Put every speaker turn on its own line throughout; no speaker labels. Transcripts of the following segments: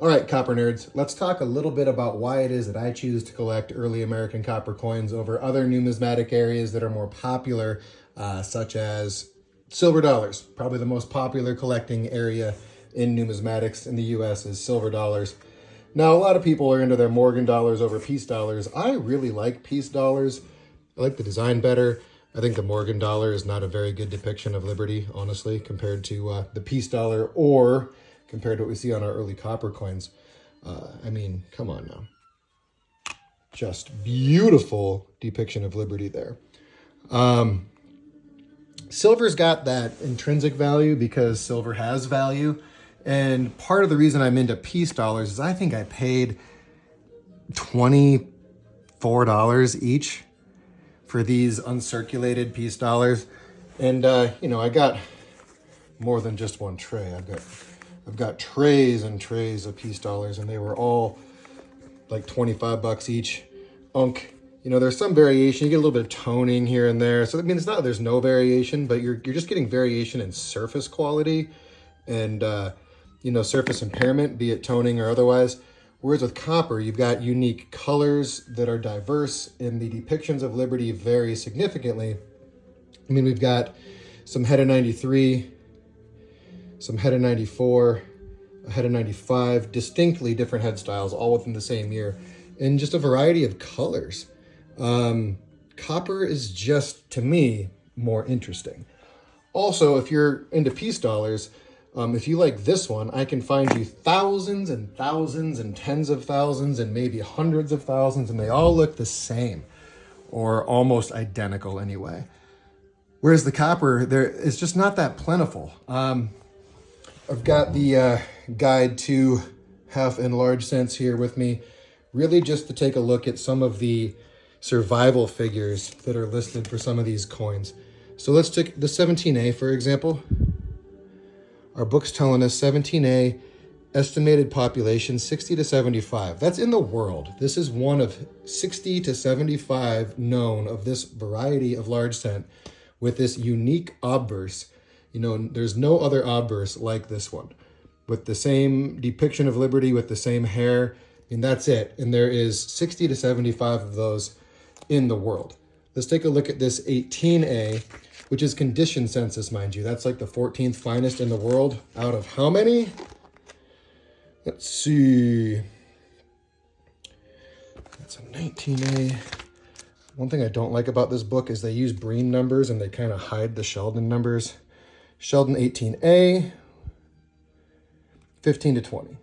All right, copper nerds, let's talk a little bit about why it is that I choose to collect early American copper coins over other numismatic areas that are more popular, such as silver dollars. Probably the most popular collecting area in numismatics in the US is silver dollars. Now, a lot of people are into their Morgan dollars over peace dollars. I really like peace dollars. I like the design better. I think the Morgan dollar is not a very good depiction of liberty, honestly, compared to the peace dollar or compared to what we see on our early copper coins. I mean, come on now. Just beautiful depiction of liberty there. Silver's got that intrinsic value because silver has value. And part of the reason I'm into peace dollars is I think I paid $24 each for these uncirculated peace dollars. And, I got more than just one tray. I've got trays and trays of peace dollars, and they were all like 25 bucks each. There's some variation. You get a little bit of toning here and there. So, I mean, it's not that there's no variation, but you're just getting variation in surface quality and, surface impairment, be it toning or otherwise. Whereas with copper, you've got unique colors that are diverse, and the depictions of liberty vary significantly. I mean, we've got some head of 93, some head of 94, a head of 95, distinctly different head styles, all within the same year, and just a variety of colors. Copper is just, to me, more interesting. Also, if you're into peace dollars, if you like this one, I can find you thousands and thousands and tens of thousands and maybe hundreds of thousands, and they all look the same or almost identical anyway. Whereas the copper, it's just not that plentiful. I've got the guide to half and large cents here with me, really just to take a look at some of the survival figures that are listed for some of these coins. So let's take the 17A, for example. Our book's telling us 17A, estimated population 60 to 75. That's in the world. This is one of 60 to 75 known of this variety of large cent with this unique obverse. There's no other obverse like this one with the same depiction of liberty with the same hair. I mean, that's it. And there is 60 to 75 of those in the world. Let's take a look at this 18A, which is condition census, mind you. That's like the 14th finest in the world out of how many? Let's see. That's a 19A. One thing I don't like about this book is they use Breen numbers and they kind of hide the Sheldon numbers. Sheldon 18A, 15 to 20.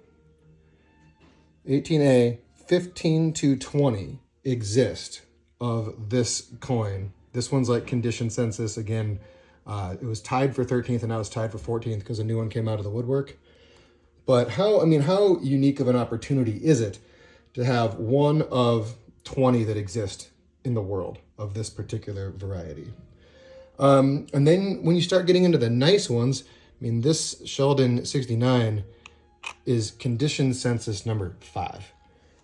18A, 15 to 20 exist of this coin. This one's like condition census. Again, it was tied for 13th and now it's tied for 14th because a new one came out of the woodwork. But how unique of an opportunity is it to have one of 20 that exist in the world of this particular variety? And then when you start getting into the nice ones, this Sheldon 69 is condition census number 5.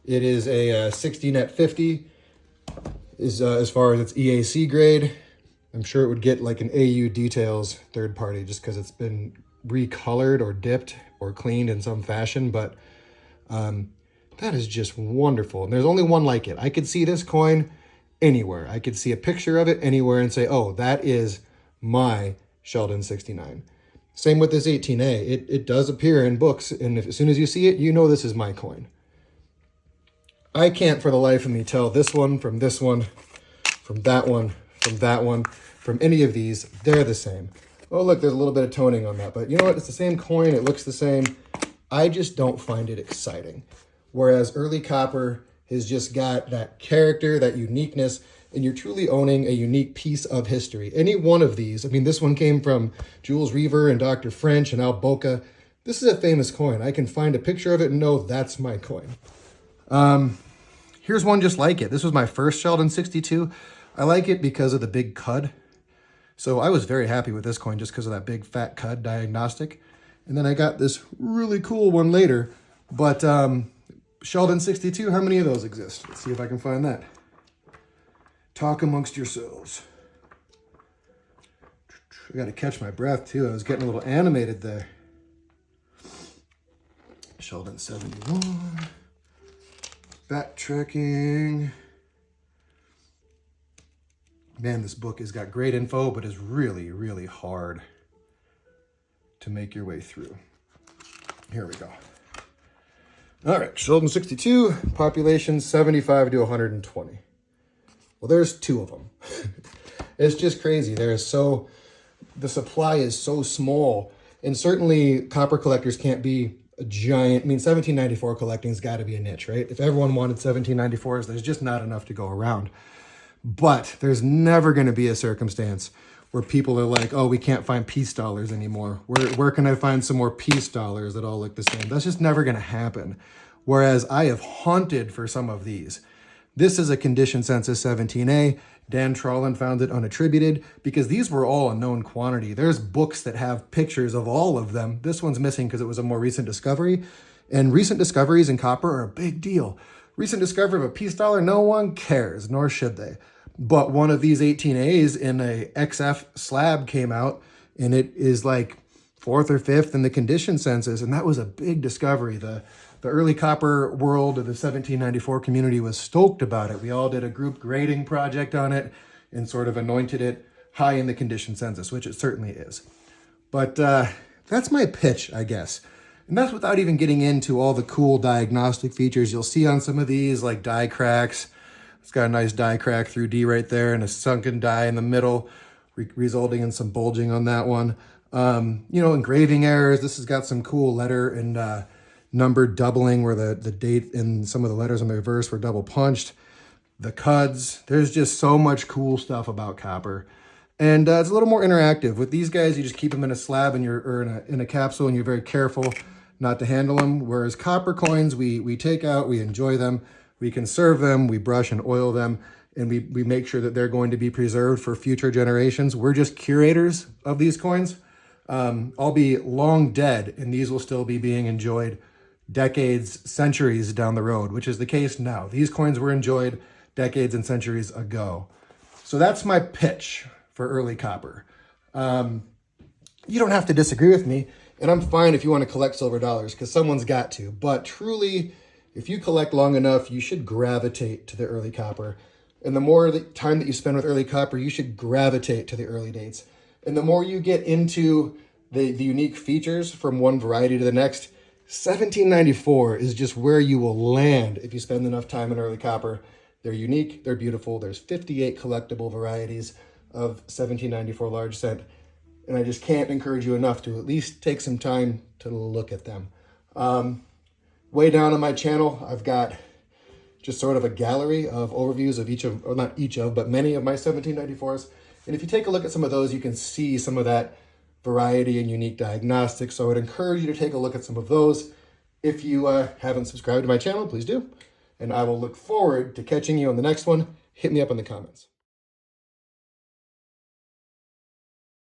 It is a 60 net 50. As far as its EAC grade, I'm sure it would get like an AU details third party just because it's been recolored or dipped or cleaned in some fashion. But that is just wonderful. And there's only one like it. I could see this coin anywhere. I could see a picture of it anywhere and say, oh, that is my Sheldon 69. Same with this 18A. It does appear in books, and as soon as you see it, you know this is my coin. I can't for the life of me tell this one, from that one, from any of these. They're the same. Oh, look, there's a little bit of toning on that. But you know what? It's the same coin. It looks the same. I just don't find it exciting. Whereas early copper has just got that character, that uniqueness, and you're truly owning a unique piece of history. Any one of these, this one came from Jules Reaver and Dr. French and Al Boca. This is a famous coin. I can find a picture of it and know that's my coin. Here's one just like it. This was my first Sheldon 62. I like it because of the big cud. So I was very happy with this coin just because of that big fat cud diagnostic. And then I got this really cool one later. But Sheldon 62, how many of those exist? Let's see if I can find that. Talk amongst yourselves. I got to catch my breath too. I was getting a little animated there. Sheldon 71. Backtracking. Man, this book has got great info, but is really, really hard to make your way through. Here we go. All right, Sheldon 62, population 75 to 120. Well, there's 2 of them. It's just crazy. The supply is so small, and certainly copper collectors can't be a giant. I mean, 1794 collecting's got to be a niche, right? If everyone wanted 1794s, there's just not enough to go around. But there's never going to be a circumstance where people are like, oh, we can't find peace dollars anymore. Where can I find some more peace dollars that all look the same? That's just never going to happen. Whereas I have hunted for some of these. This is a condition census 17A. Dan Trollin found it unattributed because these were all a known quantity. There's books that have pictures of all of them. This one's missing because it was a more recent discovery. And recent discoveries in copper are a big deal. Recent discovery of a peace dollar, no one cares, nor should they. But one of these 18As in a XF slab came out, and it is like 4th or 5th in the condition census, and that was a big discovery. The early copper world of the 1794 community was stoked about it. We all did a group grading project on it and sort of anointed it high in the condition census, which it certainly is. But that's my pitch, I guess. And that's without even getting into all the cool diagnostic features you'll see on some of these, like die cracks. It's got a nice die crack through D right there and a sunken die in the middle, resulting in some bulging on that one. Engraving errors. This has got some cool letter and number doubling where the date and some of the letters on the reverse were double punched. The cuds. There's just so much cool stuff about copper. And it's a little more interactive. With these guys, you just keep them in a slab or in a capsule, and you're very careful not to handle them. Whereas copper coins, we take out, we enjoy them, we conserve them, we brush and oil them, and we make sure that they're going to be preserved for future generations. We're just curators of these coins. I'll be long dead, and these will still be being enjoyed decades, centuries down the road, which is the case now. These coins were enjoyed decades and centuries ago. So that's my pitch for early copper. You don't have to disagree with me, and I'm fine if you want to collect silver dollars, because someone's got to. But truly, if you collect long enough, you should gravitate to the early copper. And the more time that you spend with early copper, you should gravitate to the early dates. And the more you get into the unique features from one variety to the next, 1794 is just where you will land if you spend enough time in early copper. They're unique, they're beautiful. There's 58 collectible varieties of 1794 large cent. And I just can't encourage you enough to at least take some time to look at them. Way down on my channel, I've got just sort of a gallery of overviews of but many of my 1794s. And if you take a look at some of those, you can see some of that variety and unique diagnostics. So I would encourage you to take a look at some of those. If you haven't subscribed to my channel, please do. And I will look forward to catching you on the next one. Hit me up in the comments.